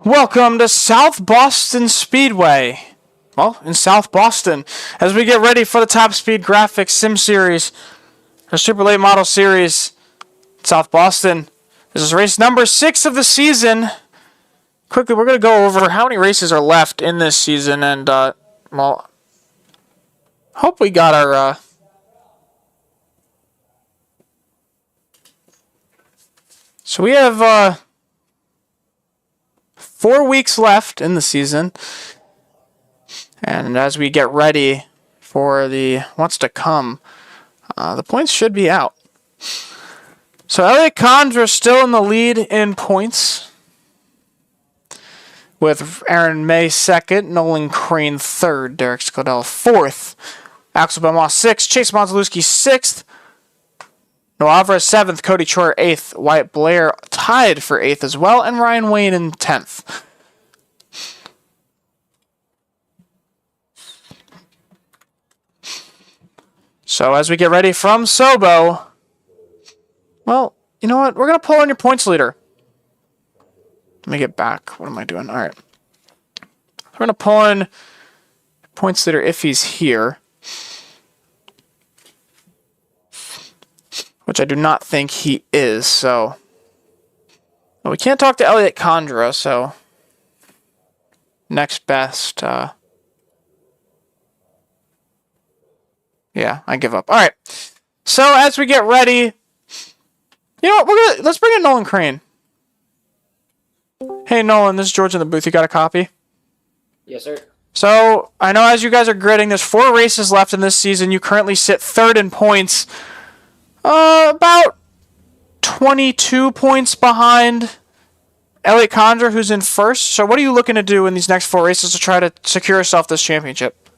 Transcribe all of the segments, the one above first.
Welcome to South Boston Speedway. Well, in South Boston, as we get ready for the Top Speed Graphics Sim Series, the Super Late Model Series, South Boston. This is race number 6 of the season. Quickly, we're going to go over how many races are left in this season, and, well, hope we got our, So we have, 4 weeks left in the season, and as we get ready for the what's to come, the points should be out. So Elliot Condra still in the lead in points, with Aaron May second, Nolan Crane third, Derek Scodell fourth, Axel Belmont sixth, Chase Montelewski sixth, Noah Alvarez 7th, Cody Troyer 8th, Wyatt Blair tied for 8th as well, and Ryan Wayne in 10th. So as we get ready from Sobo, well, you know what? We're going to pull on your points leader. Let me get back. What am I doing? All right. We're going to pull in points leader if he's here, which I do not think he is, so... Well, we can't talk to Elliot Condra, so... Next best, yeah, I give up. Alright, so as we get ready... You know what, let's bring in Nolan Crane. Hey Nolan, this is George in the booth, you got a copy? Yes, sir. So, I know as you guys are gridding, there's 4 races left in this season, you currently sit 3rd in points... about 22 points behind Elliot Condra, who's in first. So what are you looking to do in these next 4 races to try to secure yourself this championship?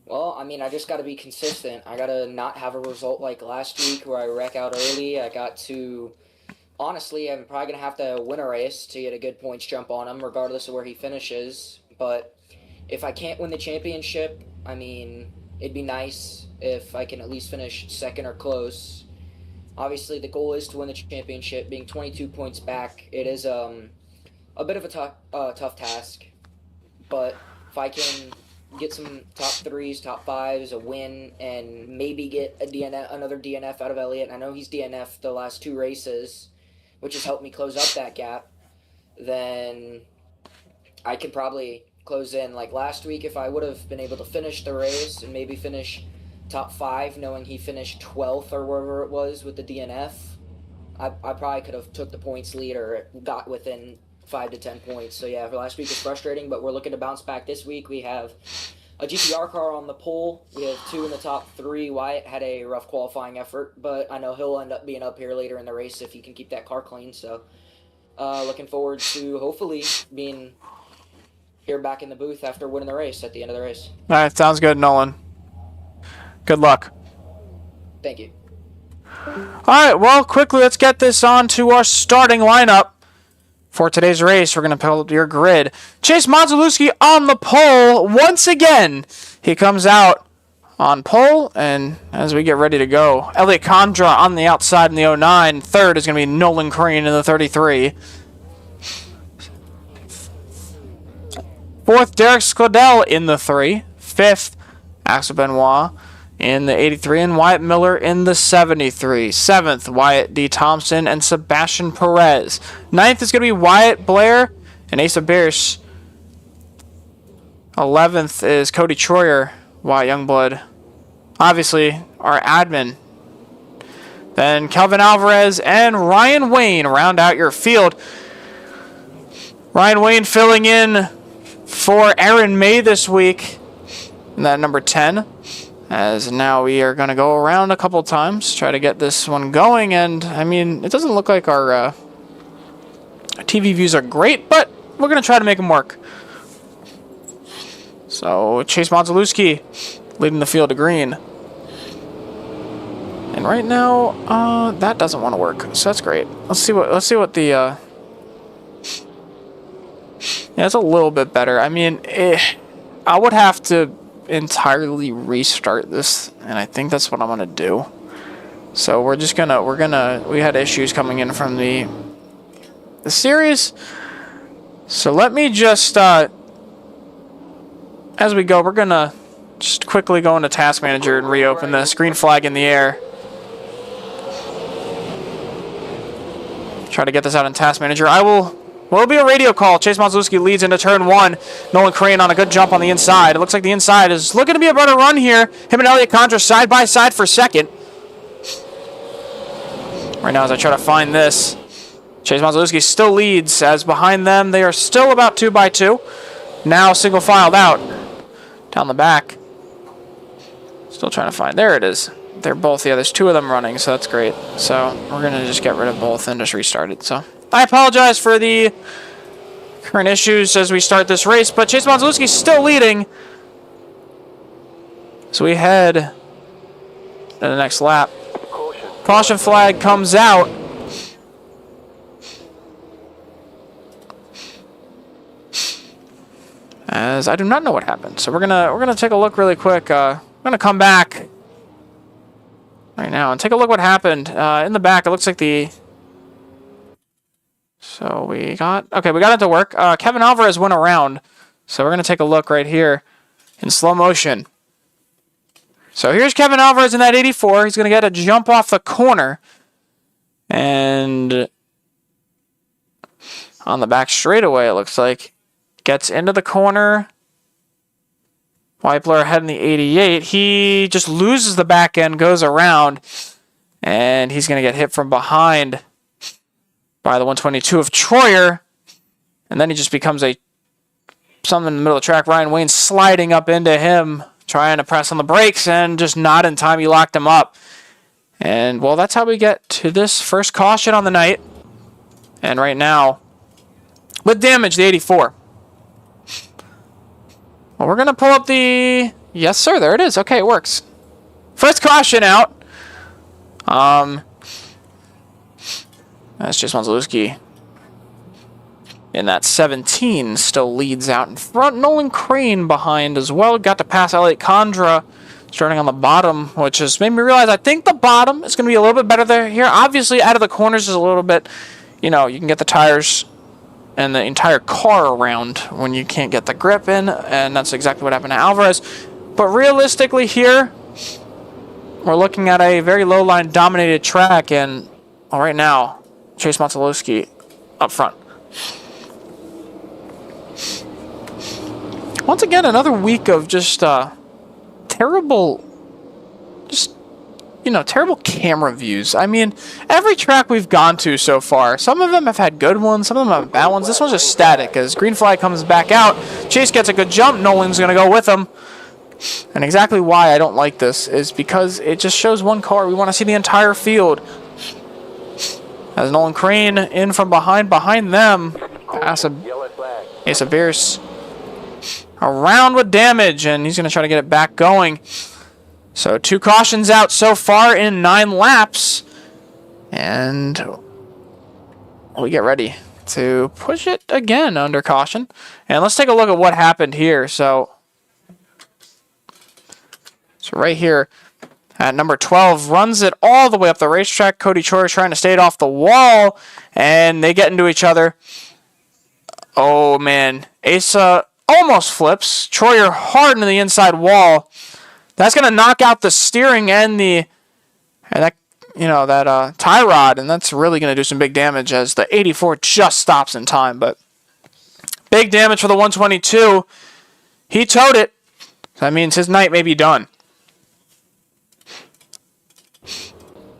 Well, I mean, I just got to be consistent. I got to not have a result like last week where I wreck out early. I got to... Honestly, I'm probably going to have to win a race to get a good points jump on him, regardless of where he finishes. But if I can't win the championship, I mean, it'd be nice if I can at least finish 2nd or close. Obviously, the goal is to win the championship. Being 22 points back, it is a bit of a tough task. But if I can get some top 3s, top 5s, a win, and maybe get another DNF out of Elliott, I know he's DNF'd the last 2 races, which has helped me close up that gap, then I can probably close in. Like last week, if I would have been able to finish the race and maybe finish top 5, knowing he finished 12th or wherever it was with the DNF, I probably could have took the points lead or got within 5 to 10 points. So yeah, last week was frustrating, but we're looking to bounce back this week. We have a GPR car on the pole. We have 2 in the top 3. Wyatt had a rough qualifying effort, but I know he'll end up being up here later in the race if he can keep that car clean. So looking forward to hopefully being here back in the booth after winning the race at the end of the race. All right, sounds good, Nolan. Good luck. Thank you. Alright, well, quickly, let's get this on to our starting lineup. For today's race, we're going to pull up your grid. Chase Mazalewski on the pole once again. He comes out on pole, and as we get ready to go, Elliot Condra on the outside in the 09. Third is going to be Nolan Crane in the 33. Fourth, Derek Scladell in the 3. Fifth, Axel Benoit in the 83, and Wyatt Miller in the 73. Seventh, Wyatt D. Thompson and Sebastian Perez. Ninth is going to be Wyatt Blair and Asa Bierce. 11th is Cody Troyer, Wyatt Youngblood. Obviously, our admin. Then Kelvin Alvarez and Ryan Wayne round out your field. Ryan Wayne filling in for Aaron May this week in that number 10. As now we are going to go around a couple times, try to get this one going. And, I mean, it doesn't look like our TV views are great, but we're going to try to make them work. So, Chase Mazalewski leading the field to green. And right now, that doesn't want to work, so that's great. Let's see what the, yeah, it's a little bit better. I mean, I would have to entirely restart this, and I think that's what I'm gonna do. So we had issues coming in from the series. So let me just as we go, we're gonna just quickly go into Task Manager and reopen this. Green flag in the air. Try to get this out in Task Manager. Will be a radio call. Chase Mazalewski leads into turn 1. Nolan Crane on a good jump on the inside. It looks like the inside is looking to be about to run here. Him and Elliot Condra side by side for second. Right now as I try to find this, Chase Mazalewski still leads as behind them they are still about 2 by 2. Now single filed out. Down the back. Still trying to find. There it is. They're both, yeah, there's 2 of them running, so that's great. So we're going to just get rid of both and just restart it. So I apologize for the current issues as we start this race, but Chase Mazalewski is still leading. So we head to the next lap. Caution flag comes out. As I do not know what happened. So we're gonna take a look really quick. We're gonna come back right now and take a look what happened. In the back, it looks like the So we got it to work. Kevin Alvarez went around. So we're going to take a look right here in slow motion. So here's Kevin Alvarez in that 84. He's going to get a jump off the corner. And on the back straightaway, it looks like. Gets into the corner. Wyatt Blair ahead in the 88. He just loses the back end, goes around. And he's going to get hit from behind by the 122 of Troyer, and then he just becomes something in the middle of the track. Ryan Wayne sliding up into him, trying to press on the brakes, and just not in time. He locked him up. And, well, that's how we get to this first caution on the night. And right now, with damage, the 84. Well, we're going to pull up the... Yes, sir, there it is. Okay, it works. First caution out. That's just Mazalewski in that 17 still leads out in front. Nolan Crane behind as well. Got to pass Elliot Condra starting on the bottom, which has made me realize I think the bottom is going to be a little bit better there. Here, obviously, out of the corners is a little bit, you can get the tires and the entire car around when you can't get the grip in, and that's exactly what happened to Alvarez. But realistically here, we're looking at a very low-line dominated track, and right now, Chase Mazalewski up front. Once again, another week of just terrible camera views. I mean, every track we've gone to so far, some of them have had good ones, some of them have bad ones. This one's just static as green flag comes back out. Chase gets a good jump. Nolan's going to go with him. And exactly why I don't like this is because it just shows one car. We want to see the entire field. As Nolan Crane in from behind them. Asa Bierce around with damage, and he's going to try to get it back going. So 2 cautions out so far in 9 laps. And we get ready to push it again under caution. And let's take a look at what happened here. So right here at number 12, runs it all the way up the racetrack. Cody Troyer trying to stay it off the wall, and they get into each other. Oh, man. Asa almost flips. Troyer hard into the inside wall. That's going to knock out the steering and that tie rod, and that's really going to do some big damage as the 84 just stops in time. But big damage for the 122. He towed it. That means his night may be done.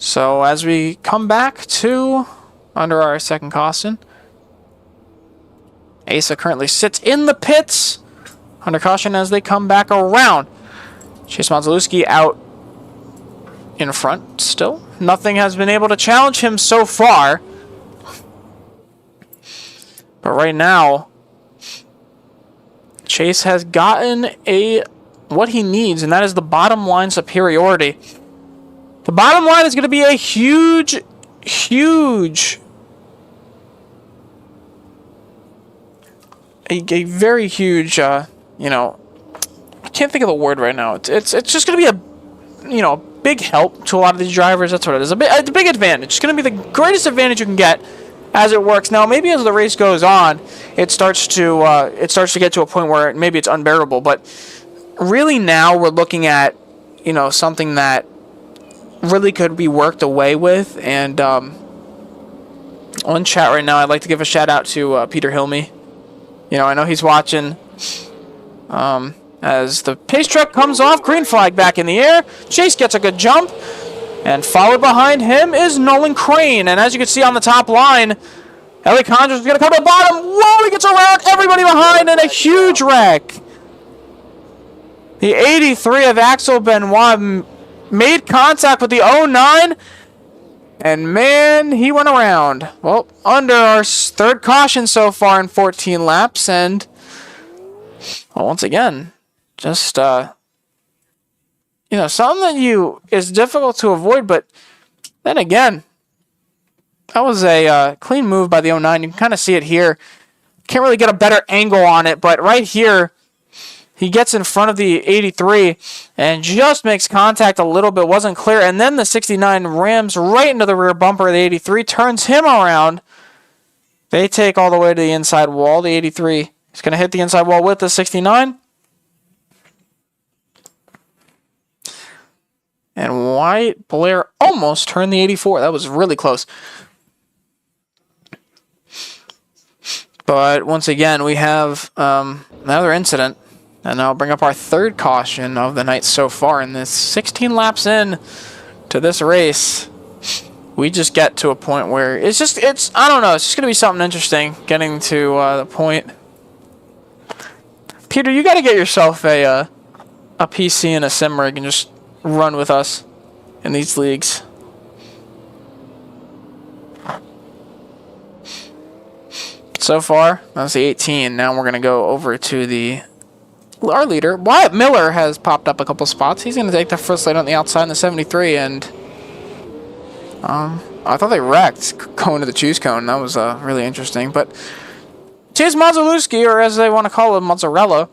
So as we come back to under our second caution, Asa currently sits in the pits under caution as they come back around. Chase Mazalewski out in front still. Nothing has been able to challenge him so far. But right now, Chase has gotten what he needs, and that is the bottom line superiority. The bottom line is going to be a huge, a very huge, I can't think of the word right now. It's just going to be a big help to a lot of these drivers. That's what it is. A big advantage. It's going to be the greatest advantage you can get as it works. Now, maybe as the race goes on, it starts to get to a point where maybe it's unbearable. But really now we're looking at, something that really could be worked away with. And on chat right now, I'd like to give a shout out to Peter Hilme. I know he's watching. As the pace truck comes off, green flag back in the air. Chase gets a good jump. And followed behind him is Nolan Crane. And as you can see on the top line, Ellie Condors is going to come to the bottom. Whoa, he gets around everybody behind in a huge wreck. The 83 of Axel Benoit made contact with the 09. And man, he went around. Well, under our third caution so far in 14 laps. And once again, just, something that is difficult to avoid, but then again, that was a clean move by the 09. You can kind of see it here. Can't really get a better angle on it, but right here, he gets in front of the 83 and just makes contact a little bit. Wasn't clear, and then the 69 rams right into the rear bumper of the 83, turns him around. They take all the way to the inside wall. The 83 is going to hit the inside wall with the 69. And Wyatt Blair almost turned the 84. That was really close. But once again, we have another incident. And I'll bring up our third caution of the night so far. In this 16 laps in to this race, we just get to a point where I don't know, it's just going to be something interesting getting to the point. Peter, you got to get yourself a PC and a sim rig and just run with us in these leagues. So far, that's the 18. Now we're going to go over to our leader. Wyatt Miller has popped up a couple spots. He's going to take the first lane on the outside in the 73, and I thought they wrecked going to the choose cone. That was really interesting. But Chase Mazalewski, or as they want to call him, Mozzarella,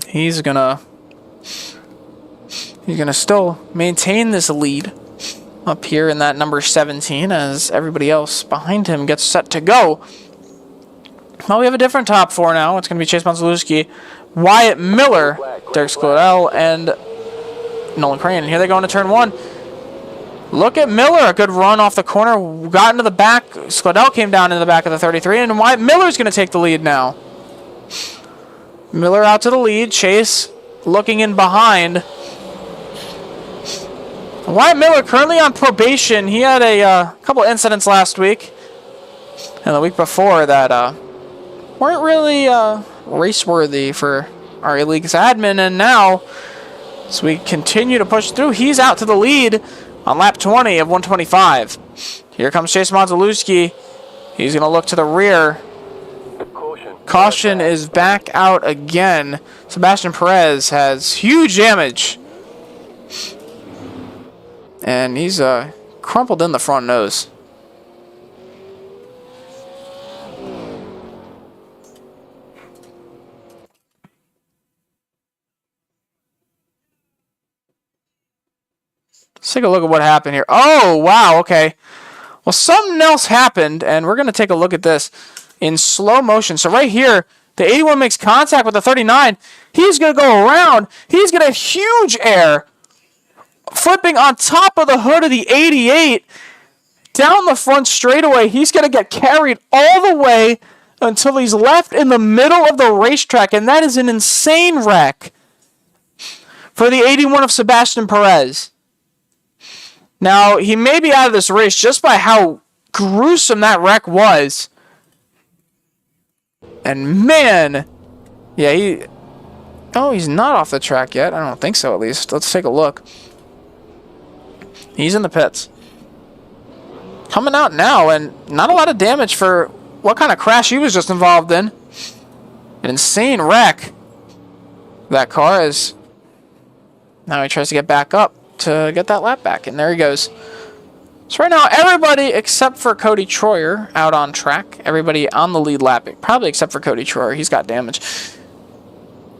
he's gonna still maintain this lead up here in that number 17 as everybody else behind him gets set to go. Well, we have a different top four now. It's going to be Chase Mazalewski, Wyatt Miller, Derek Sclodell, and Nolan Crane. And here they go into turn one. Look at Miller, a good run off the corner, got into the back. Sclodell came down into the back of the 33, and Wyatt Miller's going to take the lead now. Miller out to the lead. Chase looking in behind. Wyatt Miller currently on probation. He had a couple incidents last week and the week before that weren't really race-worthy for our league's admin. And now, as we continue to push through, he's out to the lead on lap 20 of 125. Here comes Chase Mazalewski. He's going to look to the rear. Caution is back out again. Sebastian Perez has huge damage And he's crumpled in the front nose. Let's take a look at what happened here. Oh, wow, okay. Well, something else happened, and we're going to take a look at this in slow motion. So right here, the 81 makes contact with the 39. He's going to go around. He's going to huge air, flipping on top of the hood of the 88, down the front straightaway. He's going to get carried all the way until he's left in the middle of the racetrack, and that is an insane wreck for the 81 of Sebastian Perez. Now, he may be out of this race just by how gruesome that wreck was. And man, yeah, he's not off the track yet. I don't think so, at least. Let's take a look. He's in the pits. Coming out now, and not a lot of damage for what kind of crash he was just involved in. An insane wreck. That car is... Now he tries to get back up to get that lap back, and there he goes. So right now, everybody except for Cody Troyer out on track. Everybody on the lead lap, probably except for Cody Troyer. He's got damage.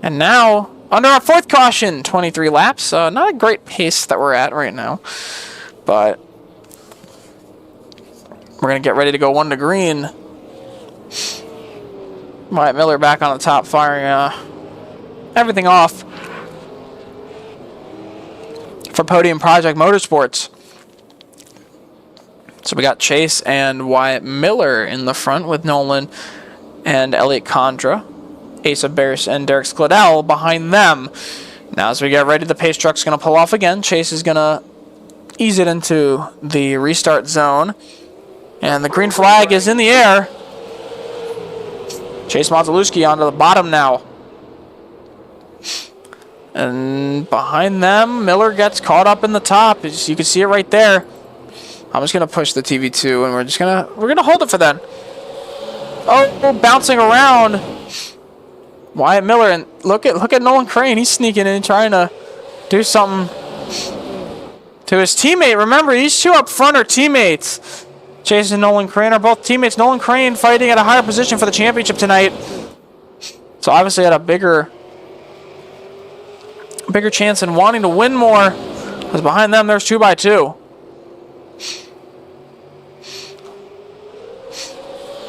And now, under our fourth caution, 23 laps. Not a great pace that we're at right now, but we're going to get ready to go 1 to green. Wyatt Miller back on the top, firing everything off for Podium Project Motorsports. So we got Chase and Wyatt Miller in the front with Nolan and Elliot Condra, Asa Bears and Derek Skladell behind them. Now as we get ready, the pace truck's going to pull off again. Chase is going to ease it into the restart zone. And the green flag is in the air. Chase Mazalewski onto the bottom now. And behind them, Miller gets caught up in the top. You can see it right there. I'm just gonna push the TV2, and we're gonna hold it for then. Oh, bouncing around. Wyatt Miller, and look at Nolan Crane. He's sneaking in, trying to do something to his teammate. Remember, these two up front are teammates. Chase and Nolan Crane are both teammates. Nolan Crane fighting at a higher position for the championship tonight. So obviously had a bigger chance in wanting to win more. Because behind them, there's 2x2.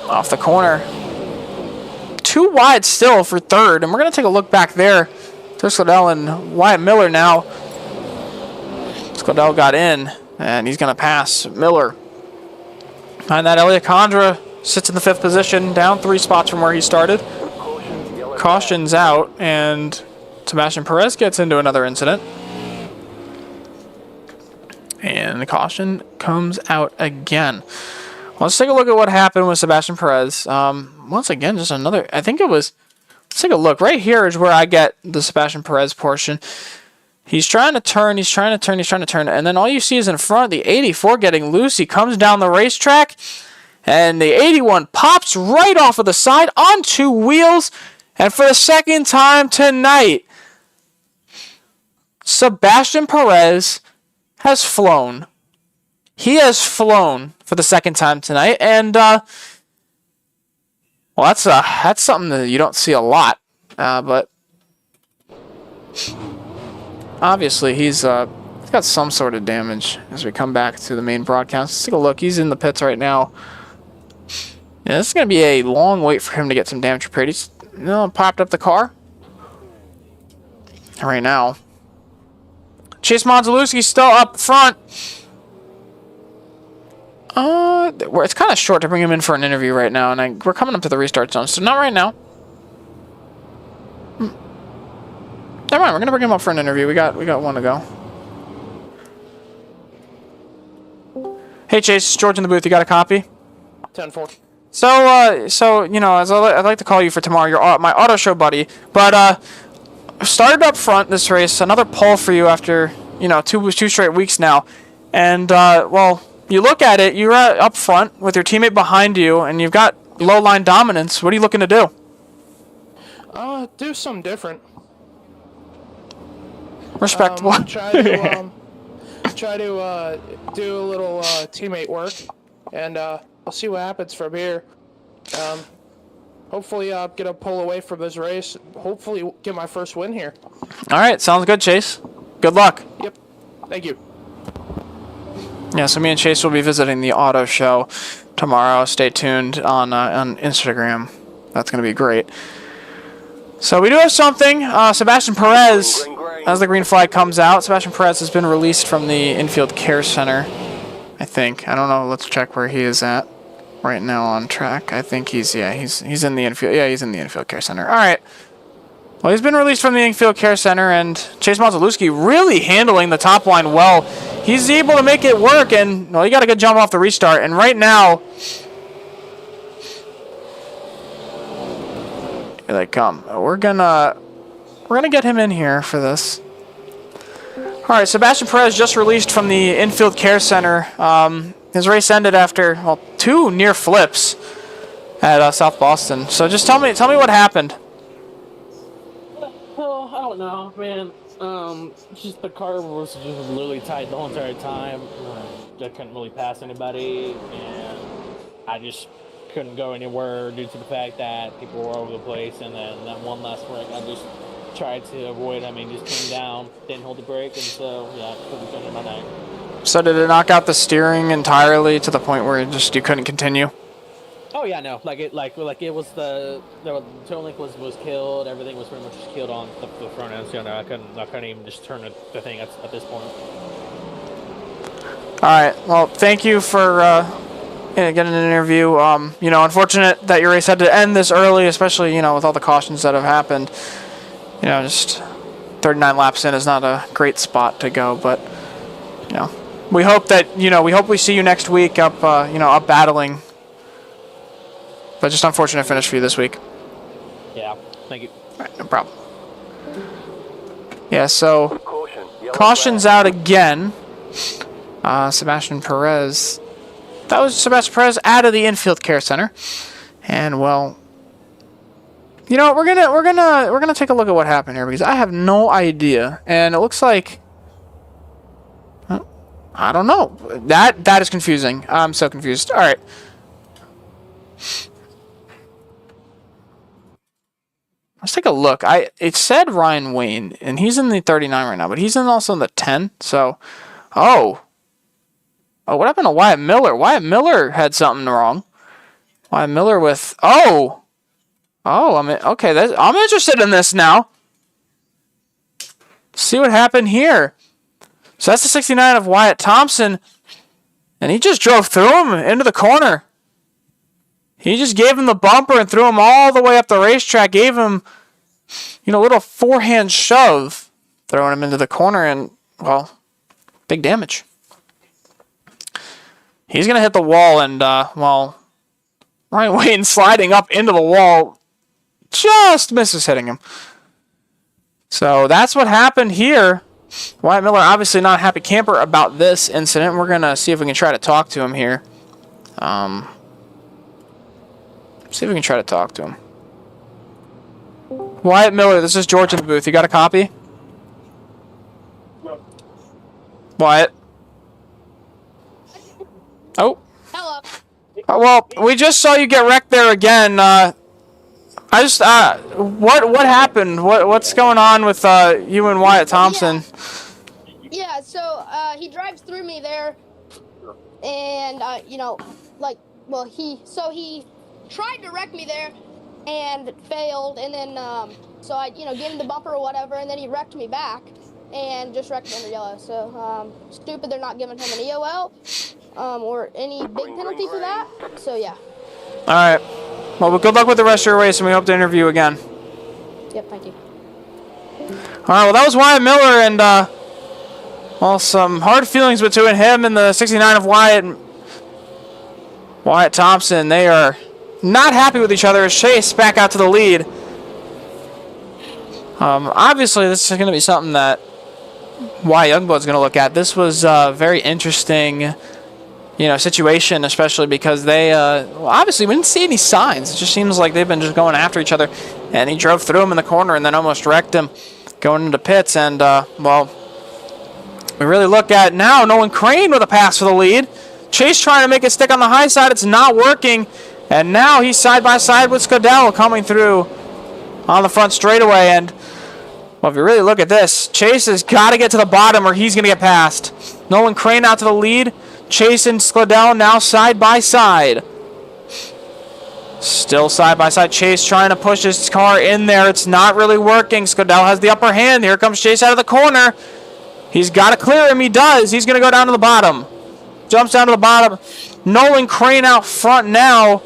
Off the corner. Too wide still for third. And we're going to take a look back there. There's Skladell and Wyatt Miller now. Skladell got in. And he's going to pass Miller. Behind that, Elliot Condra sits in the 5th position. Down 3 spots from where he started. Caution's out. And Sebastian Perez gets into another incident. And the caution comes out again. Let's take a look at what happened with Sebastian Perez. Once again, just another... I think it was... Let's take a look. Right here is where I get the Sebastian Perez portion. He's trying to turn, and then all you see is in front, the 84 getting loose. He comes down the racetrack, and the 81 pops right off of the side on 2 wheels. And for the second time tonight, Sebastian Perez has flown. He has flown for the second time tonight, and well, that's something that you don't see a lot. But obviously he's got some sort of damage as we come back to the main broadcast. Let's take a look. He's in the pits right now. Yeah, this is going to be a long wait for him to get some damage repaired. He's popped up the car right now. Chase Mazalewski's still up front. It's kind of short to bring him in for an interview right now, and we're coming up to the restart zone, so not right now. Never mind, we're gonna bring him up for an interview. We got 1 to go. Hey Chase, it's George in the booth. You got a copy? 10-4. So you know, as I'd like to call you for tomorrow, you're my auto show buddy. But started up front this race, another pole for you after 2 straight weeks now, and well. You look at it, you're up front with your teammate behind you, and you've got low line dominance. What are you looking to do? Do something different. Respectable. try to do a little teammate work, and I'll see what happens from here. Hopefully, get a pull away from this race. Hopefully, get my first win here. All right, sounds good, Chase. Good luck. Yep. Thank you. Yeah, so me and Chase will be visiting the auto show tomorrow. Stay tuned on Instagram. That's going to be great. So we do have something. Sebastian Perez, as the green flag comes out, Sebastian Perez has been released from the infield care center, I think. I don't know. Let's check where he is at right now on track. I think he's in the infield. Yeah, he's in the infield care center. All right. Well, he's been released from the infield care center, and Chase Mazalewski really handling the top line well. He's able to make it work, and well, he got a good jump off the restart. And right now, here they come. We're gonna get him in here for this. All right, Sebastian Perez just released from the infield care center. His race ended after 2 near flips at South Boston. So just tell me what happened. Well, I don't know, man. Just the car was just literally tight the whole entire time. I couldn't really pass anybody, and I just couldn't go anywhere due to the fact that people were over the place. And then that one last wreck, I just tried to avoid. I mean, just came down, didn't hold the brake, and so yeah, couldn't finish my night. So did it knock out the steering entirely to the point where you couldn't continue? Oh yeah, no. Like it was the toe link was killed. Everything was pretty much just killed on the front end. So no, I couldn't even just turn the thing at this point. All right. Well, thank you for getting an interview. Unfortunate that your race had to end this early, especially with all the cautions that have happened. Just 39 laps in is not a great spot to go, but we hope that we see you next week up battling. But just unfortunate finish for you this week. Yeah, thank you. All right, no problem. Yeah, so caution's out again. Sebastian Perez. That was Sebastian Perez out of the infield care center. And well, we're gonna take a look at what happened here because I have no idea. And it looks like I don't know. That is confusing. I'm so confused. All right. Let's take a look. It said Ryan Wayne, and he's in the 39 right now, but he's also in the 10. So, what happened to Wyatt Miller? Wyatt Miller had something wrong. Wyatt Miller with I'm interested in this now. See what happened here. So that's the 69 of Wyatt Thompson, and he just drove through him into the corner. He just gave him the bumper and threw him all the way up the racetrack, gave him, a little forehand shove, throwing him into the corner, and, well, big damage. He's going to hit the wall, and, Ryan Wayne sliding up into the wall just misses hitting him. So that's what happened here. Wyatt Miller obviously not a happy camper about this incident. We're going to see if we can try to talk to him here. See if we can try to talk to him. Wyatt Miller, this is George in the booth. You got a copy? Wyatt? Oh. Hello. Well, we just saw you get wrecked there again. What happened? What's going on with you and Wyatt Thompson? Yeah, so he drives through me there, and he tried to wreck me there and failed, and then so I gave him the bumper or whatever, and then he wrecked me back and just wrecked me under yellow. So stupid they're not giving him an EOL or any big penalty for that. So yeah. All right. Well, good luck with the rest of your race, and we hope to interview you again. Yep, thank you. All right, well, that was Wyatt Miller, and some hard feelings between him and the 69 of Wyatt Thompson. They are not happy with each other as Chase back out to the lead. Obviously, this is going to be something that Wyatt Youngblood's going to look at. This was a very interesting, situation, especially because they, obviously we didn't see any signs. It just seems like they've been just going after each other, and he drove through him in the corner and then almost wrecked him going into pits, and, We really look at now Nolan Crane with a pass for the lead. Chase trying to make it stick on the high side. It's not working. And now he's side by side with Scudell coming through on the front straightaway. And, well, if you really look at this, Chase has got to get to the bottom or he's going to get passed. Nolan Crane out to the lead. Chase and Scudell now side by side. Still side by side. Chase trying to push his car in there. It's not really working. Scudell has the upper hand. Here comes Chase out of the corner. He's got to clear him. He does. He's going to go down to the bottom. Jumps down to the bottom. Nolan Crane out front now.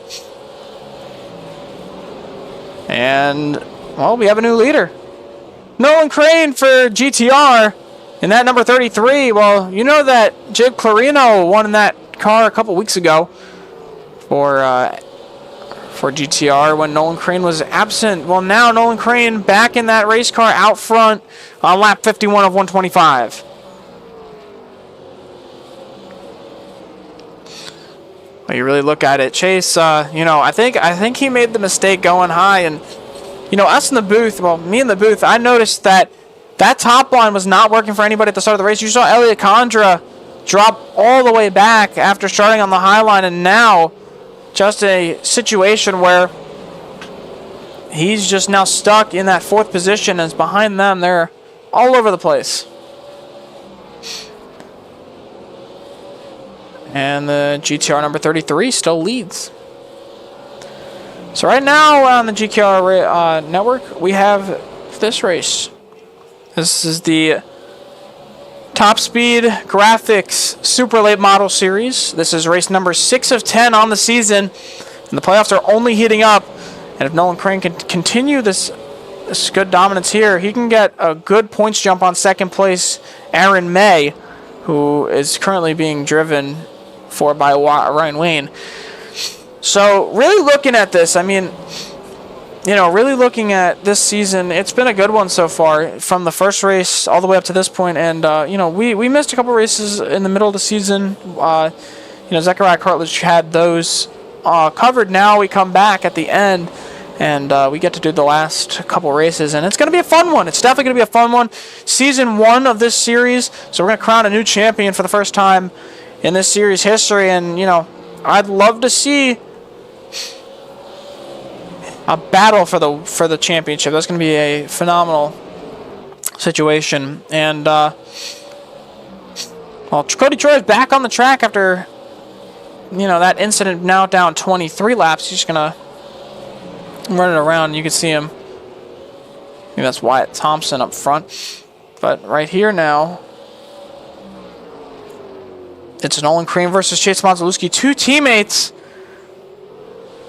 And, well, we have a new leader. Nolan Crane for GTR. And that number 33, well, you know that Jake Clarino won in that car a couple weeks ago for GTR when Nolan Crane was absent. Well, now Nolan Crane back in that race car out front on lap 51 of 125. When you really look at it, Chase, I think he made the mistake going high. And, us in the booth, well, me in the booth, I noticed that top line was not working for anybody at the start of the race. You saw Elliot Condra drop all the way back after starting on the high line, and now just a situation where he's just now stuck in that fourth position and is behind them. They're all over the place. And the GTR number 33 still leads. So right now on the GTR network, we have this race. This is the Top Speed Graphics Super Late Model Series. This is race number 6 of 10 on the season. And the playoffs are only heating up. And if Nolan Crane can continue this good dominance here, he can get a good points jump on second place Aaron May, who is currently being driven by Ryan Wayne. So really looking at this, really looking at this season, it's been a good one so far from the first race all the way up to this point. And, we missed a couple races in the middle of the season. Zechariah Cartledge had those covered. Now we come back at the end and we get to do the last couple races. And it's going to be a fun one. It's definitely going to be a fun one. Season 1 of this series. So we're going to crown a new champion for the first time in this series history. And, I'd love to see a battle for the championship. That's going to be a phenomenal situation. And Cody Troy is back on the track after that incident. Now down 23 laps. He's just gonna run it around. You can see him. I think that's Wyatt Thompson up front. But right here now, it's Nolan Crane versus Chase Monzalewski. Two teammates.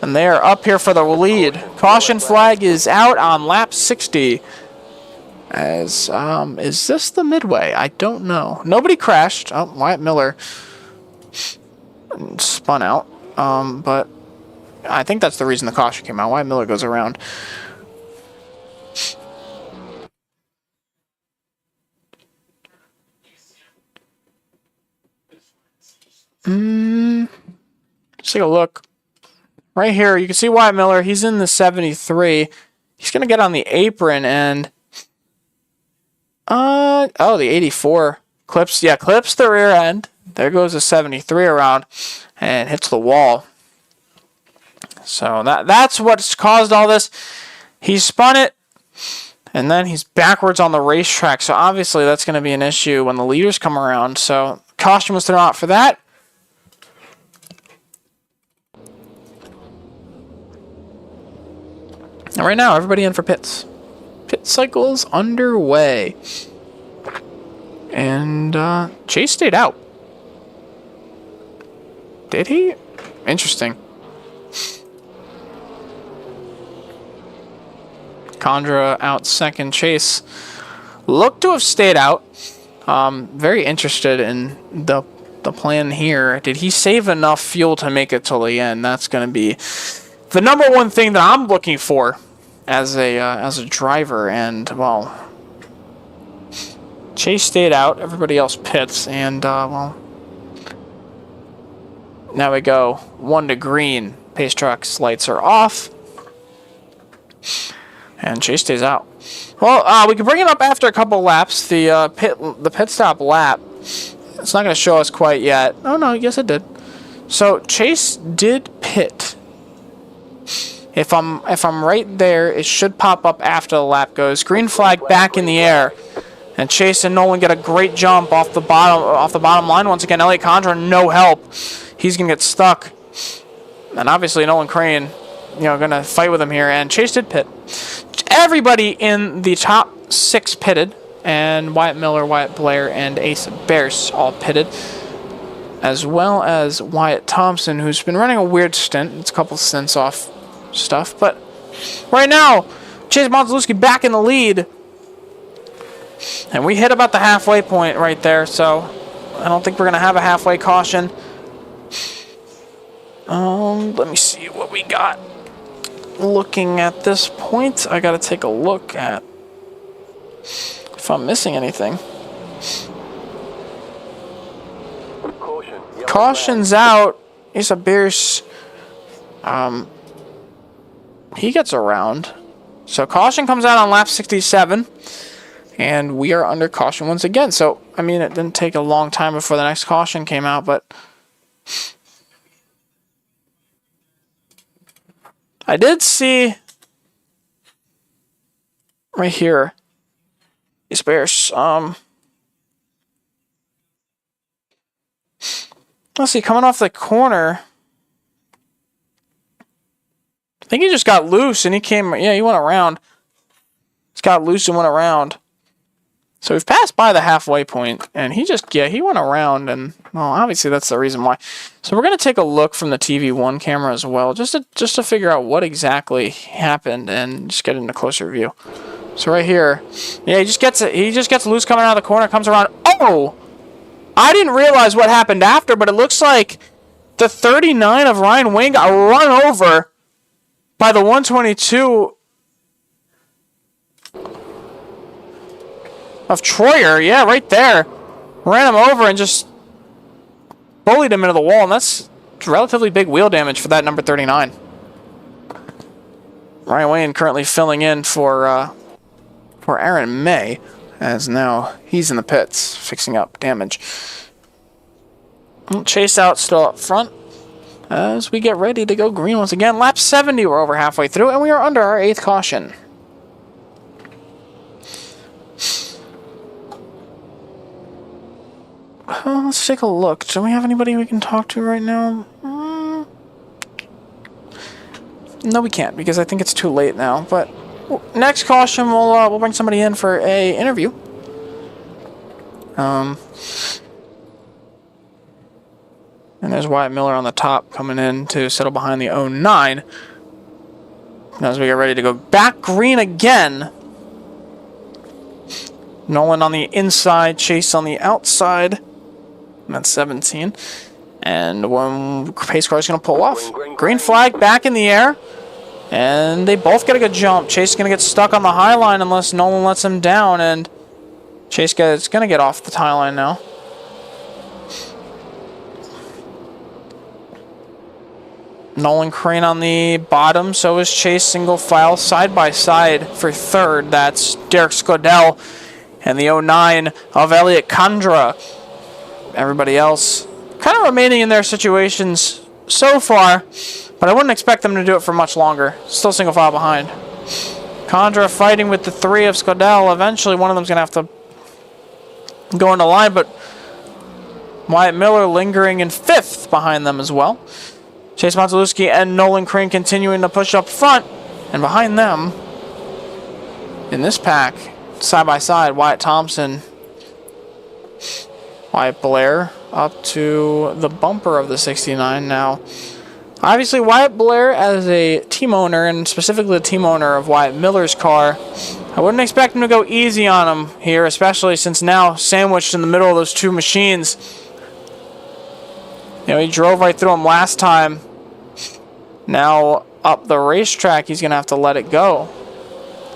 And they are up here for the lead. Caution flag is out on lap 60. As is this the midway? I don't know. Nobody crashed. Oh, Wyatt Miller spun out. But I think that's the reason the caution came out. Wyatt Miller goes around. Let's take a look. Right here, you can see Wyatt Miller. He's in the 73. He's going to get on the apron and... the 84. Clips the rear end. There goes the 73 around and hits the wall. So that's what's caused all this. He spun it, and then he's backwards on the racetrack. So obviously that's going to be an issue when the leaders come around. So caution was thrown out for that. And right now, everybody in for pits. Pit cycle is underway. And Chase stayed out. Did he? Interesting. Condra out second. Chase looked to have stayed out. Very interested in the plan here. Did he save enough fuel to make it till the end? That's going to be the number one thing that I'm looking for as a driver. And well, Chase stayed out. Everybody else pits. And now we go 1 to green. Pace truck's lights are off. And Chase stays out. Well, we can bring it up after a couple laps. The pit stop lap It's not going to show us quite yet. Oh, no, yes, it did. So, Chase did pit. If I'm right there, it should pop up after the lap goes. Green flag back in the air. And Chase and Nolan get a great jump off the bottom line. Once again, Elliot Condra, no help. He's going to get stuck. And obviously, Nolan Crane, going to fight with him here. And Chase did pit. Everybody in the top 6 pitted. And Wyatt Miller, Wyatt Blair, and Ace Bears all pitted. As well as Wyatt Thompson, who's been running a weird stint. It's a couple stints off stuff. But right now, Chase Monteluski back in the lead. And we hit about the halfway point right there, so I don't think we're going to have a halfway caution. Let me see what we got. Looking at this point, I got to take a look at if I'm missing anything. Caution's out. Asa Beers, he gets around. So caution comes out on lap 67. And we are under caution once again. So, I mean, it didn't take a long time before the next caution came out, but I did see right here, these Bears, let's see, coming off the corner, I think he just got loose and he came, yeah, he went around. Just got loose and went around. So we've passed by the halfway point, and he went around, and, well, obviously that's the reason why. So we're going to take a look from the TV1 camera as well, just to figure out what exactly happened and just get into closer view. So right here, yeah, he just gets loose coming out of the corner, comes around. Oh! I didn't realize what happened after, but it looks like the 39 of Ryan Wayne got run over by the 122 of Troyer, yeah, right there. Ran him over and just bullied him into the wall, and that's relatively big wheel damage for that number 39. Ryan Wayne currently filling in for Aaron May, as now he's in the pits, fixing up damage. Chase out still up front as we get ready to go green once again. Lap 70, we're over halfway through, and we are under our 8th caution. Let's take a look. Do we have anybody we can talk to right now? No, we can't, because I think it's too late now. But next caution, we'll bring somebody in for a interview. And there's Wyatt Miller on the top coming in to settle behind the 09. As we get ready to go back green again. Nolan on the inside, Chase on the outside. That's 17. And one pace car is going to pull off. Green flag back in the air. And they both get a good jump. Chase is going to get stuck on the high line unless Nolan lets him down. And Chase is going to get off the tie line now. Nolan Crane on the bottom. So is Chase single file side by side for third. That's Derek Scodell and the 09 of Elliot Condra. Everybody else kind of remaining in their situations so far, but I wouldn't expect them to do it for much longer. Still single file behind. Condra fighting with the 3 of Scodell. Eventually one of them's going to have to go into line, but Wyatt Miller lingering in 5th behind them as well. Chase Monteluski and Nolan Crane continuing to push up front, and behind them in this pack, side by side, Wyatt Thompson, Wyatt Blair up to the bumper of the 69 now. Obviously, Wyatt Blair as a team owner, and specifically the team owner of Wyatt Miller's car, I wouldn't expect him to go easy on him here, especially since now sandwiched in the middle of those two machines. He drove right through him last time. Now up the racetrack, he's going to have to let it go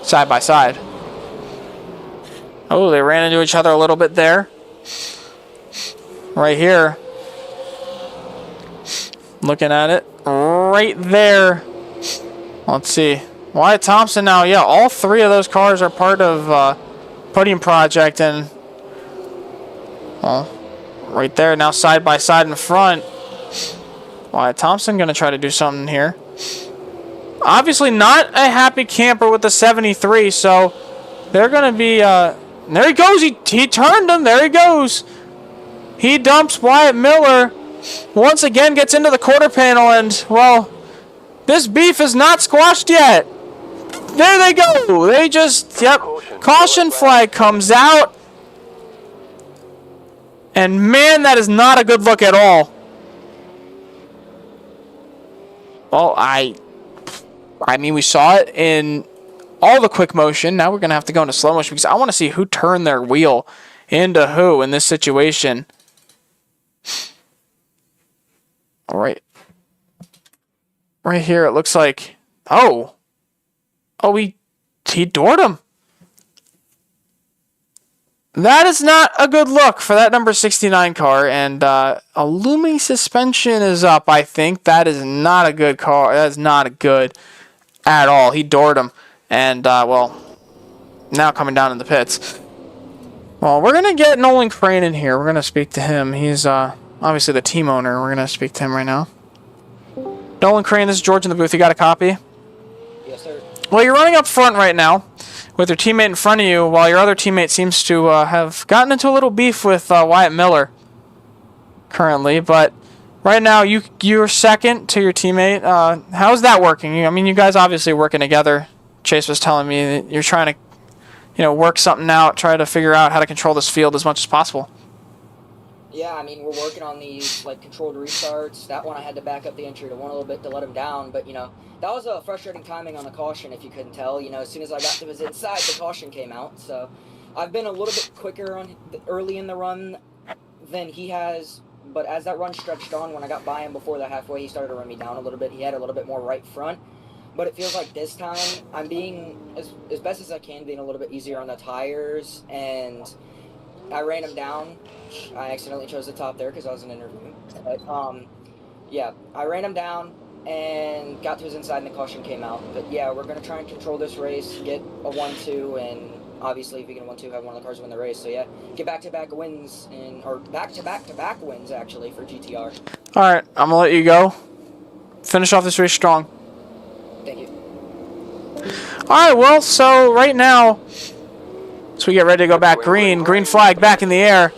side by side. Oh, they ran into each other a little bit there. Right here. Looking at it. Right there. Let's see. Wyatt Thompson now. Yeah, all 3 of those cars are part of Podium Project. And, well, right there. Now side by side in front. Wyatt Thompson going to try to do something here. Obviously not a happy camper with the 73, so they're going to be... there he goes. He turned him. There he goes. He dumps Wyatt Miller. Once again gets into the quarter panel, and, well, this beef is not squashed yet. There they go. They just... Yep. Caution flag comes out. And, man, that is not a good look at all. Well, I mean, we saw it in all the quick motion. Now we're going to have to go into slow motion because I want to see who turned their wheel into who in this situation. All right. Right here, it looks like... Oh, he doored him. That is not a good look for that number 69 car, and a looming suspension is up, I think. That is not a good car. That is not good at all. He doored him, and, well, now coming down in the pits. Well, we're going to get Nolan Crane in here. We're going to speak to him. He's obviously the team owner. We're going to speak to him right now. Nolan Crane, this is George in the booth. You got a copy? Yes, sir. Well, you're running up front right now with your teammate in front of you, while your other teammate seems to have gotten into a little beef with Wyatt Miller currently. But right now, you're second to your teammate. How's that working? I mean, you guys obviously working together. Chase was telling me that you're trying to, work something out, try to figure out how to control this field as much as possible. Yeah, I mean, we're working on these, controlled restarts. That one I had to back up the entry to one a little bit to let him down. But, that was a frustrating timing on the caution, if you couldn't tell. As soon as I got to his inside, the caution came out. So I've been a little bit quicker early in the run than he has. But as that run stretched on, when I got by him before the halfway, he started to run me down a little bit. He had a little bit more right front. But it feels like this time I'm being, as best as I can, being a little bit easier on the tires. And I ran him down. I accidentally chose the top there because I was in an interview. But, yeah, I ran him down and got to his inside and the caution came out. But, yeah, we're going to try and control this race, get a 1-2, and obviously if you get a 1-2, have one of the cars win the race. So, yeah, get back-to-back wins, or back-to-back-to-back wins, actually, for GTR. All right, I'm going to let you go. Finish off this race strong. Thank you. All right, well, so right now, as we get ready to go back green flag back in the air.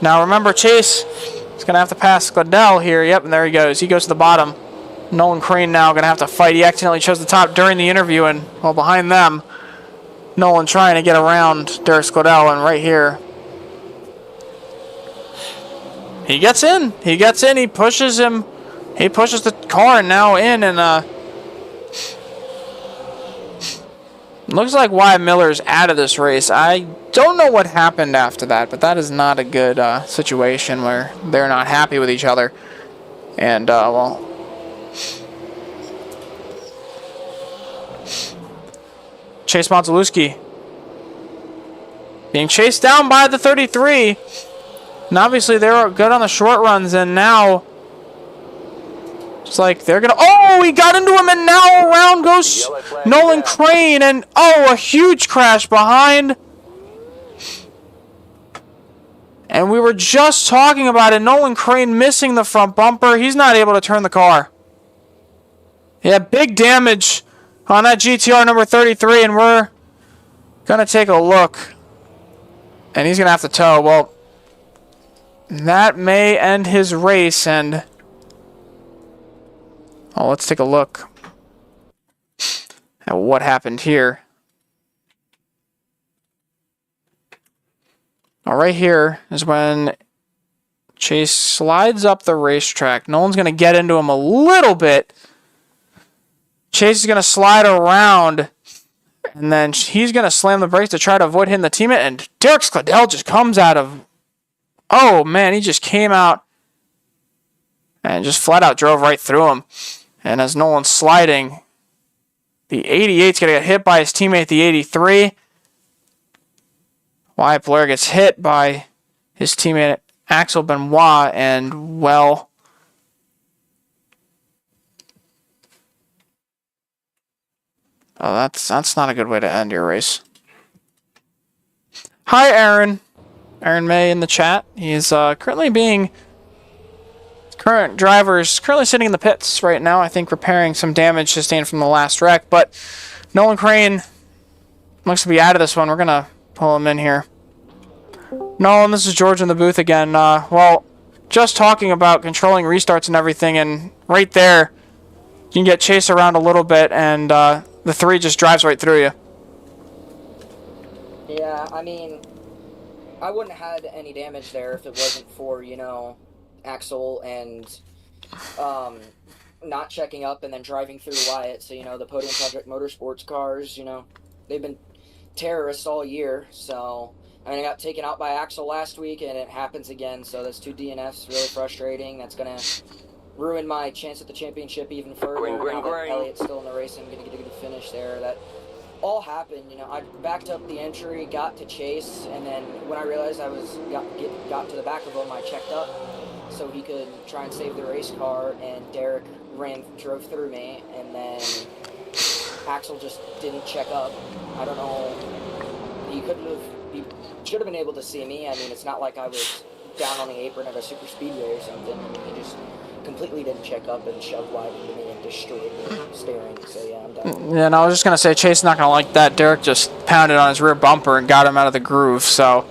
Now remember, Chase is going to have to pass Gladell here. Yep, and there he goes. He goes to the bottom. Nolan Crane now going to have to fight. He accidentally chose the top during the interview, and well, behind them, Nolan trying to get around Darius Gladell, and right here, he gets in. He gets in. He pushes him. He pushes the car now in, and looks like Wyatt Miller's out of this race. I don't know what happened after that, but that is not a good situation where they're not happy with each other. And, well, Chase Montzelewski being chased down by the 33. And obviously they're good on the short runs, and now it's like they're going to... Oh, he got into him, and now around goes Nolan Crane, and a huge crash behind. And we were just talking about it. Nolan Crane missing the front bumper. He's not able to turn the car. Yeah, big damage on that GTR number 33, and we're going to take a look. And he's going to have to tow. Well, that may end his race, and... Oh, let's take a look at what happened here. All right, here is when Chase slides up the racetrack. Nolan's going to get into him a little bit. Chase is going to slide around, and then he's going to slam the brakes to try to avoid hitting the teammate, and Derek Gladell just comes out of... Oh, man, he just came out and just flat out drove right through him. And as Nolan's sliding, the 88's going to get hit by his teammate, the 83. Wyatt Blair gets hit by his teammate, Axel Benoit, and, well... Oh, that's not a good way to end your race. Hi, Aaron. Aaron May in the chat. He's current driver is currently sitting in the pits right now. I think repairing some damage sustained from the last wreck. But Nolan Crane looks to be out of this one. We're gonna pull him in here. Nolan, this is George in the booth again. Well, just talking about controlling restarts and everything, and right there, you can get chased around a little bit, and the 3 just drives right through you. Yeah, I mean, I wouldn't have had any damage there if it wasn't for, you know, Axel and not checking up and then driving through Wyatt. So, you know, the Podium Project Motorsports cars, you know, they've been terrorists all year. So, I mean, I got taken out by Axel last week, and it happens again. So that's 2 DNFs, really frustrating. That's going to ruin my chance at the championship even further. Now that Elliot's still in the race, I'm going to get a good finish there. That all happened, you know. I backed up the entry, got to chase, and then when I realized I was got to the back of him, I checked up so he could try and save the race car, and Derek drove through me, and then Axel just didn't check up. I don't know. He should have been able to see me. I mean, it's not like I was down on the apron at a super speedway or something. I mean, he just completely didn't check up and shoved wide into me and destroyed me steering. So yeah, I'm done. Yeah, and I was just gonna say Chase is not gonna like that. Derek just pounded on his rear bumper and got him out of the groove. So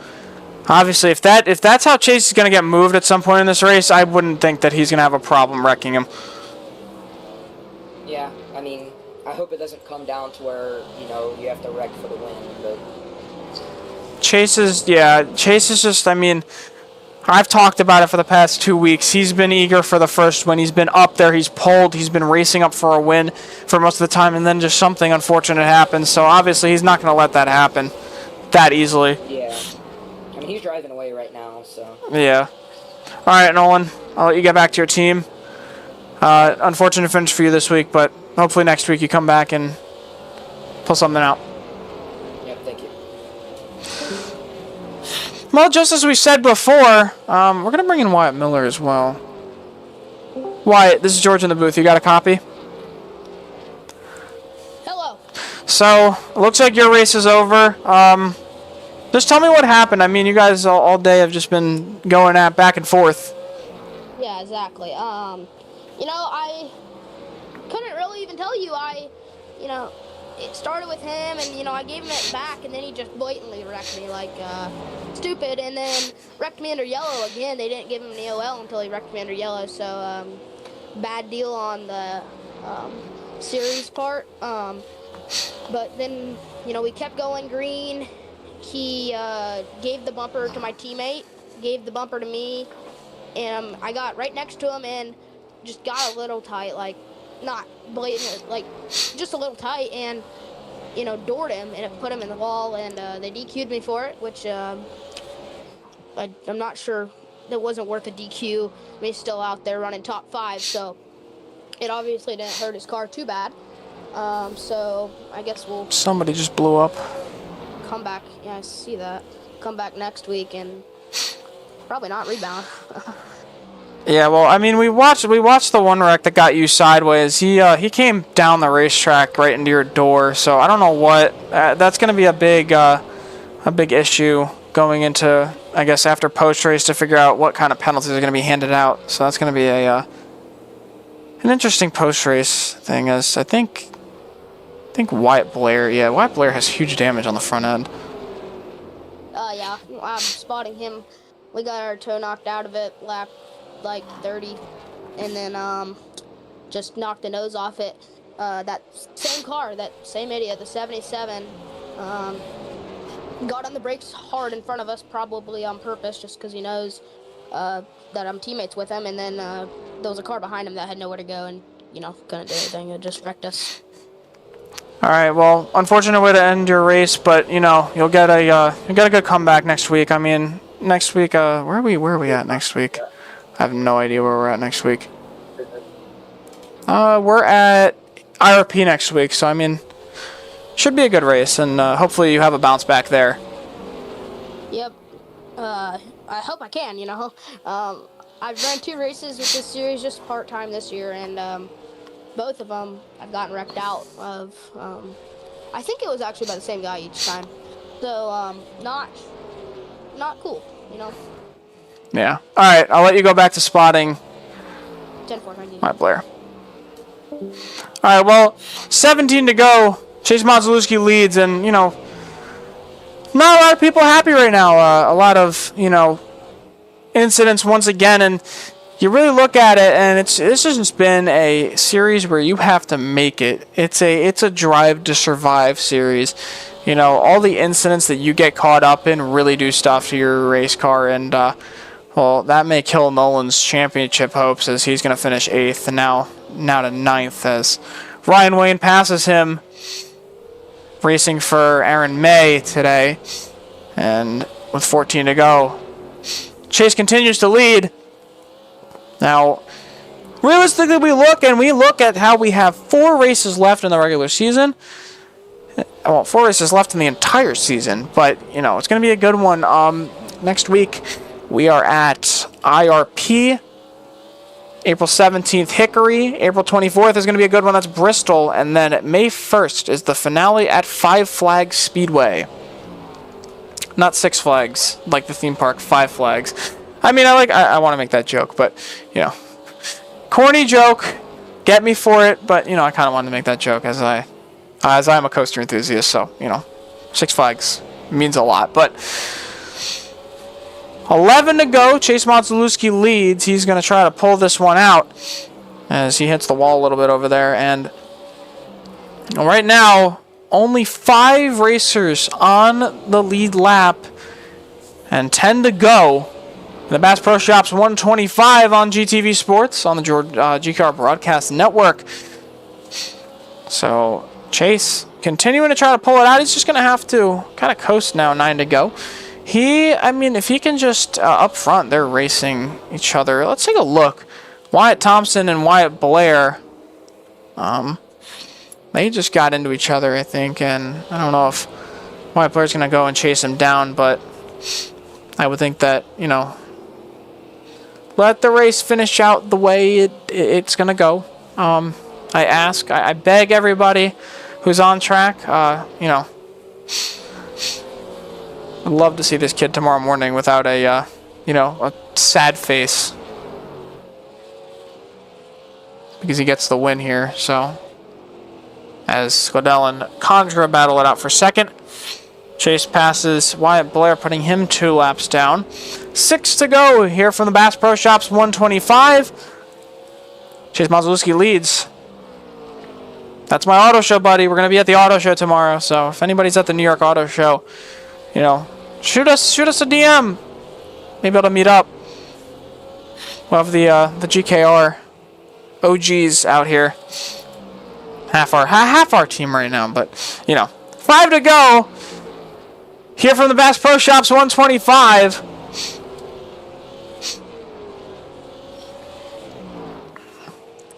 obviously, if that's how Chase is gonna get moved at some point in this race, I wouldn't think that he's gonna have a problem wrecking him. Yeah, I mean, I hope it doesn't come down to where, you know, you have to wreck for the win, but Chase is just, I mean, I've talked about it for the past 2 weeks. He's been eager for the first win. He's been up there. He's pulled. He's been racing up for a win for most of the time, and then just something unfortunate happens. So obviously he's not going to let that happen that easily. yeah. I mean, he's driving away right now, so. Yeah. All right, Nolan, I'll let you get back to your team. Unfortunate finish for you this week, but hopefully next week you come back and pull something out. Yep, thank you. Well, just as we said before, we're going to bring in Wyatt Miller as well. Wyatt, this is George in the booth. You got a copy? Hello. So, it looks like your race is over. Just tell me what happened. I mean, you guys all day have just been going at back and forth. Yeah, exactly. You know, I couldn't really even tell you. You know, it started with him, and, you know, I gave him it back, and then he just blatantly wrecked me like stupid, and then wrecked me under yellow again. They didn't give him an EOL until he wrecked me under yellow, so bad deal on the series part. But then, you know, we kept going green. He gave the bumper to my teammate, gave the bumper to me, and I got right next to him and just got a little tight, like, not blatant, like, just a little tight, and, you know, doored him, and it put him in the wall, and they DQ'd me for it, which I'm not sure it wasn't worth a DQ. I mean, he's still out there running top 5, so it obviously didn't hurt his car too bad. So I guess we'll Somebody just blew up. come back. Yeah, I see that. Come back next week and probably not rebound. Yeah, well, I mean, we watched the one wreck that got you sideways. He came down the racetrack right into your door, so I don't know what. That's going to be a big issue going into, I guess, after post race to figure out what kind of penalties are going to be handed out. So that's going to be an interesting post race thing. As I think Wyatt Blair. Yeah, Wyatt Blair has huge damage on the front end. Yeah, I'm spotting him. We got our toe knocked out of it lap like 30, and then just knocked the nose off it. That same car, that same idiot, the 77, got on the brakes hard in front of us, probably on purpose, just because he knows that I'm teammates with him. And then there was a car behind him that had nowhere to go, and, you know, couldn't do anything. It just wrecked us. All right, well, unfortunate way to end your race, but you know you'll get a good comeback next week. I mean, next week, where are we at next week? I have no idea where we're at next week. We're at IRP next week, so I mean, should be a good race, and hopefully you have a bounce back there. Yep. I hope I can, you know. I've run 2 races with this series just part-time this year, and both of them I've gotten wrecked out of. I think it was actually by the same guy each time. So, not cool. you know. Yeah. All right, I'll let you go back to spotting. 10-4, My Blair. All right, well, 17 to go. Chase Modzelewski leads, and, you know, not a lot of people happy right now. A lot of, you know, incidents once again, and you really look at it, and this has just been a series where you have to make it. It's a drive to survive series. You know, all the incidents that you get caught up in really do stuff to your race car, and well, that may kill Nolan's championship hopes, as he's going to finish 8th, and now to 9th as Ryan Wayne passes him, racing for Aaron May today, and with 14 to go, Chase continues to lead. Now, realistically, we look at how we have 4 races left in the regular season. Well, 4 races left in the entire season, but, you know, it's going to be a good one. Next week, we are at IRP. April 17th, Hickory. April 24th is going to be a good one. That's Bristol. And then May 1st is the finale at 5 Flags Speedway. Not 6 Flags, like the theme park, 5 Flags. I mean, I want to make that joke, but, you know, corny joke, get me for it, but, you know, I kind of wanted to make that joke as I'm a coaster enthusiast, so, you know, 6 Flags means a lot, but 11 to go, Chase Modzelewski leads. He's going to try to pull this one out as he hits the wall a little bit over there, and right now, only 5 racers on the lead lap, and 10 to go. The Bass Pro Shops 125 on GTV Sports on the GCR Broadcast Network. So Chase continuing to try to pull it out. He's just going to have to kind of coast now, 9 to go. If he can just up front, they're racing each other. Let's take a look. Wyatt Thompson and Wyatt Blair, they just got into each other, I think, and I don't know if Wyatt Blair's going to go and chase him down, but I would think that, you know, let the race finish out the way it's going to go. I beg everybody who's on track, you know, I'd love to see this kid tomorrow morning without a sad face, because he gets the win here. So as Scodell and Conjura battle it out for second, Chase passes Wyatt Blair, putting him 2 laps down. 6 to go here from the Bass Pro Shops 125. Chase Modzelewski leads. That's my auto show, buddy. We're going to be at the auto show tomorrow, so if anybody's at the New York Auto Show, you know, shoot us a DM. Maybe able to meet up. We'll have the GKR OGs out here. Half our team right now, but, you know, 5 to go. Here from the Bass Pro Shops 125.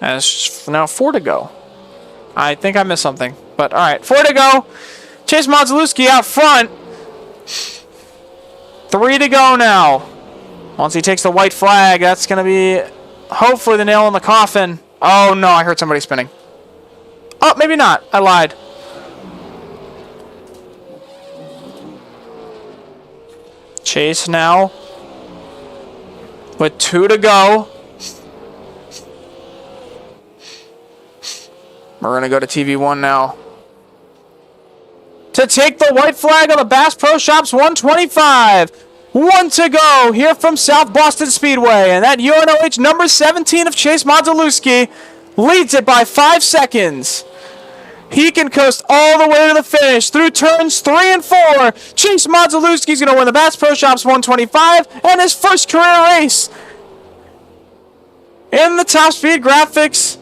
As now 4 to go. I think I missed something, but all right, 4 to go. Chase Modzelewski out front. 3 to go now. Once he takes the white flag, that's going to be hopefully the nail in the coffin. Oh no, I heard somebody spinning. Oh, maybe not. I lied. Chase now with 2 to go. We're going to go to TV1 now to take the white flag on the Bass Pro Shops 125. 1 to go here from South Boston Speedway. And that UNOH number 17 of Chase Modzelewski leads it by 5 seconds. He can coast all the way to the finish through turns 3 and 4. Chase Modzelewski is going to win the Bass Pro Shops 125 and his first career race in the Top Speed Graphics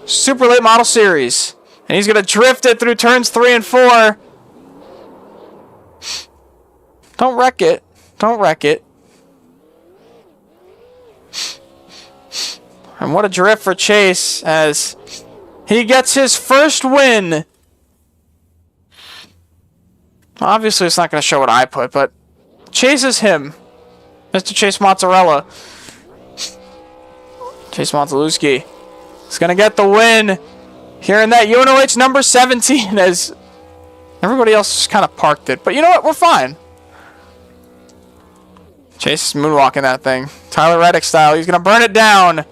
Super Late Model Series. And he's going to drift it through turns 3 and 4. Don't wreck it. Don't wreck it. And what a drift for Chase as he gets his first win. Obviously, it's not going to show what I put, but Chase is him. Mr. Chase Mozzarella. Chase Modzelewski is going to get the win here in that UNOH number 17 as Everybody else just kind of parked it. But you know what? We're fine. Chase is moonwalking that thing. Tyler Reddick style. He's going to burn it down.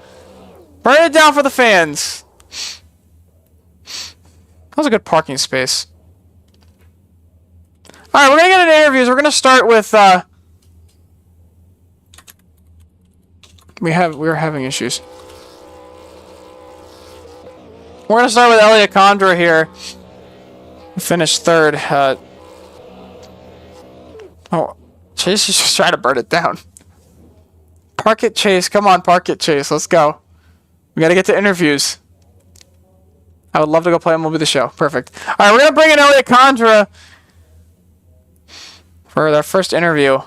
Burn it down for the fans. That was a good parking space. All right, we're going to get into interviews. We're going to start with... We're having issues. We're going to start with Elliot Condra here. Finished third. Oh, Chase is just trying to burn it down. Park it, Chase. Come on, park it, Chase. Let's go. We got to get to interviews. I would love to go play MLB The Show. Perfect. All right, we're going to bring in Elliot Condra for their first interview.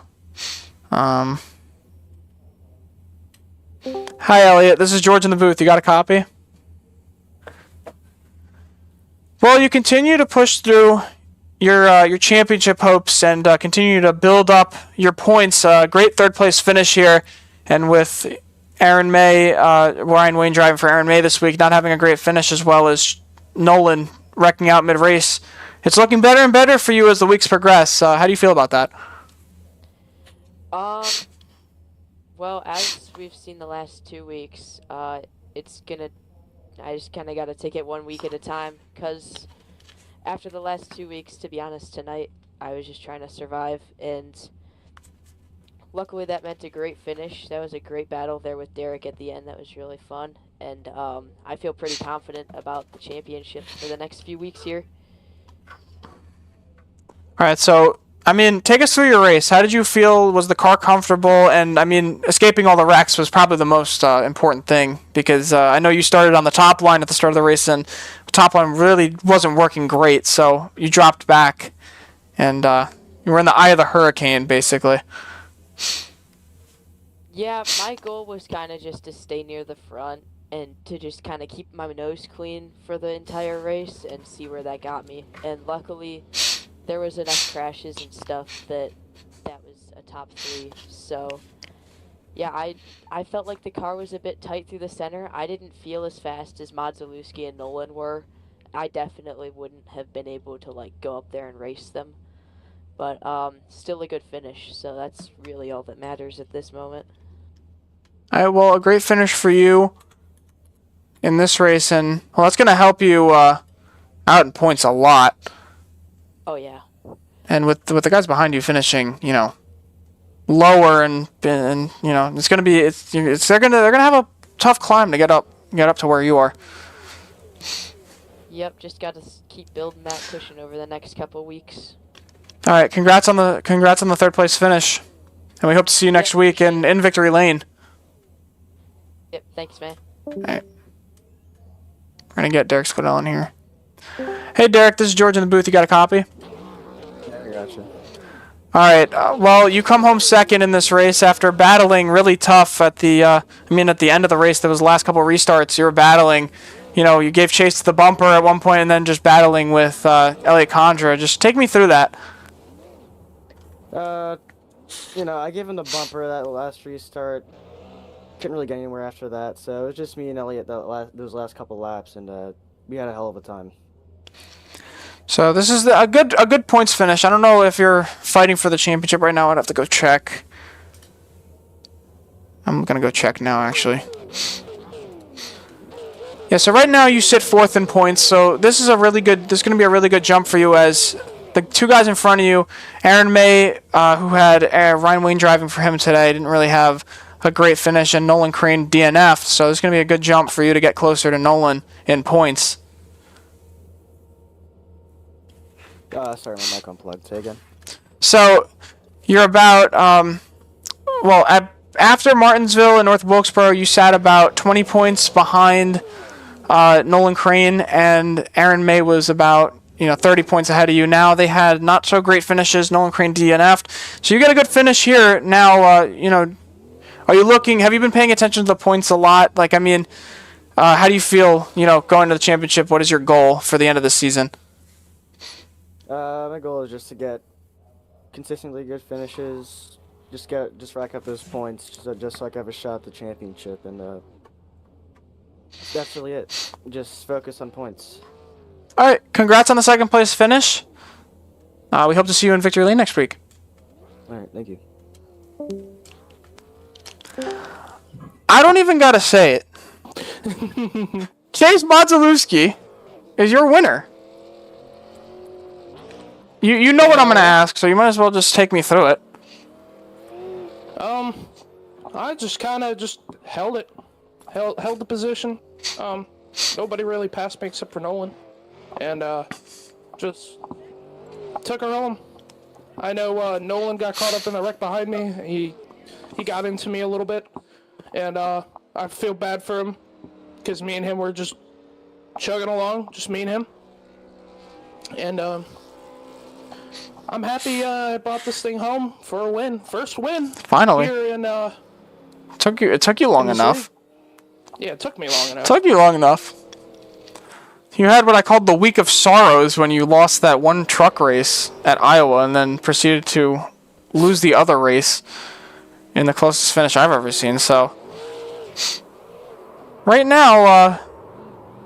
Hi, Elliot. This is George in the booth. You got a copy? Well, you continue to push through your championship hopes and continue to build up your points. Great third place finish here, and with Aaron May, Ryan Wayne driving for Aaron May this week, not having a great finish, as well as Nolan wrecking out mid-race. It's looking better and better for you as the weeks progress. How do you feel about that? Well, as we've seen the last 2 weeks, I just kind of got to take it 1 week at a time, because after the last 2 weeks, to be honest, tonight, I was just trying to survive, and luckily that meant a great finish. That was a great battle there with Derek at the end. That was really fun, and I feel pretty confident about the championship for the next few weeks here. All right, so, I mean, take us through your race. How did you feel? Was the car comfortable? And, I mean, escaping all the wrecks was probably the most important thing, because I know you started on the top line at the start of the race, and the top line really wasn't working great, so you dropped back, and you were in the eye of the hurricane, basically. Yeah, my goal was kind of just to stay near the front and to just kind of keep my nose clean for the entire race and see where that got me. And luckily, there was enough crashes and stuff that was a top 3. So, yeah, I felt like the car was a bit tight through the center. I didn't feel as fast as Modzelewski and Nolan were. I definitely wouldn't have been able to, like, go up there and race them. But still a good finish, so that's really all that matters at this moment. All right, well, a great finish for you in this race, and well, that's going to help you out in points a lot. Oh yeah. And with the guys behind you finishing, you know, lower and you know, it's going to be they're going to have a tough climb to get up to where you are. Yep, just got to keep building that cushion over the next couple weeks. All right, congrats on the third place finish, and we hope to see you next week in Victory Lane. Yep, thanks, man. All right, we're gonna get Derek Squidell in here. Hey, Derek, this is George in the booth. You got a copy? Yeah, I gotcha. All right. Well, you come home second in this race after battling really tough at the. At the end of the race, there was the last couple restarts. You were battling. You know, you gave chase to the bumper at one point, and then just battling with Elliot Condra. Just take me through that. I gave him the bumper that last restart. Couldn't really get anywhere after that, so it was just me and Elliot those last couple laps, and we had a hell of a time. So this is a good points finish. I don't know if you're fighting for the championship right now. I'd have to go check. I'm gonna go check now, actually. Yeah. So right now you sit fourth in points. So this is gonna be a really good jump for you, as the two guys in front of you, Aaron May, who had Ryan Wayne driving for him today, didn't really have a great finish, and Nolan Crane DNF. So it's gonna be a good jump for you to get closer to Nolan in points. Sorry, my mic unplugged. Say again. So, you're about, after Martinsville and North Wilkesboro, you sat about 20 points behind Nolan Crane, and Aaron May was about, 30 points ahead of you. Now they had not so great finishes. Nolan Crane DNF'd. So you get a good finish here. Now, are you have you been paying attention to the points a lot? How do you feel, going to the championship? What is your goal for the end of the season? My goal is just to get consistently good finishes, just rack up those points, just so I can have a shot at the championship, and that's really it. Just focus on points. All right, congrats on the second place finish. we hope to see you in Victory Lane next week. All right, thank you. I don't even gotta say it. Chase Modzelewski is your winner. You know what I'm gonna ask, so you might as well just take me through it. I just kind of just held it, held the position. Nobody really passed me except for Nolan, and just took her home. I know Nolan got caught up in the wreck behind me. He got into me a little bit, and I feel bad for him because me and him were just chugging along, just me and him. And I'm happy I brought this thing home for a win, first win. Finally. Here in, It took you long enough. Yeah, it took me long enough. Took you long enough. You had what I called the week of sorrows when you lost that one truck race at Iowa and then proceeded to lose the other race in the closest finish I've ever seen. So right now,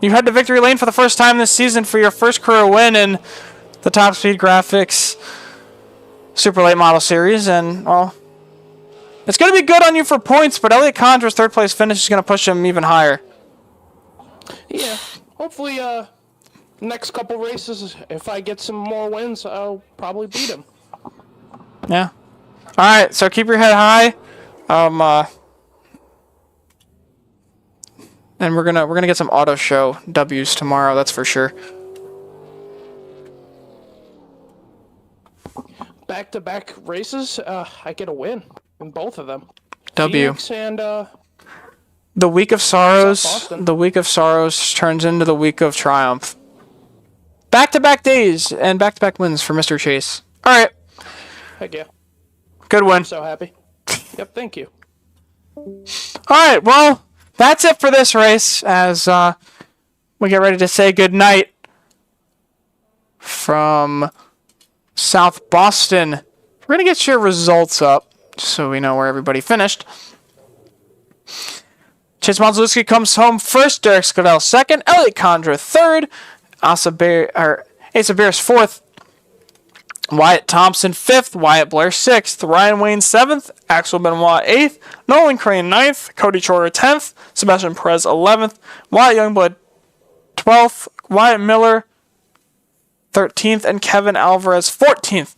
you head to Victory Lane for the first time this season for your first career win in the Top Speed Graphics Super Late Model Series, and well, it's going to be good on you for points, but Elliot Condra's third place finish is going to push him even higher. Yeah, hopefully, next couple races, if I get some more wins, I'll probably beat him. Yeah. All right, so keep your head high. And we're gonna get some auto show W's tomorrow. That's for sure. Back-to-back races, I get a win in both of them. W. Phoenix and The week of sorrows. South Boston. The week of sorrows turns into the week of triumph. Back-to-back days and back-to-back wins for Mr. Chase. All right. heck yeah, Good win. I'm so happy. Yep, thank you. All right. Well, that's it for this race as we get ready to say goodnight from South Boston. We're going to get your results up so we know where everybody finished. Chase Modzelewski comes home first, Derek Scudell second, Elliot Condra third, Asa Bears fourth, Wyatt Thompson fifth, Wyatt Blair sixth, Ryan Wayne seventh, Axel Benoit eighth, Nolan Crane ninth, Cody Chora 10th, Sebastian Perez 11th, Wyatt Youngblood 12th, Wyatt Miller 13th, and Kevin Alvarez 14th.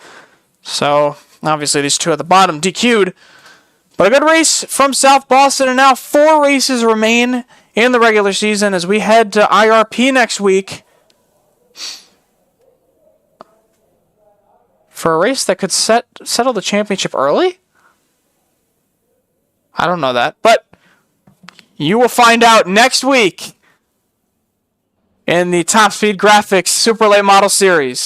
So, obviously, these two at the bottom DQ'd. But a good race from South Boston, and now 4 races remain in the regular season as we head to IRP next week for a race that could settle the championship early? I don't know that, but you will find out next week in the Top Speed Graphics Super Late Model Series.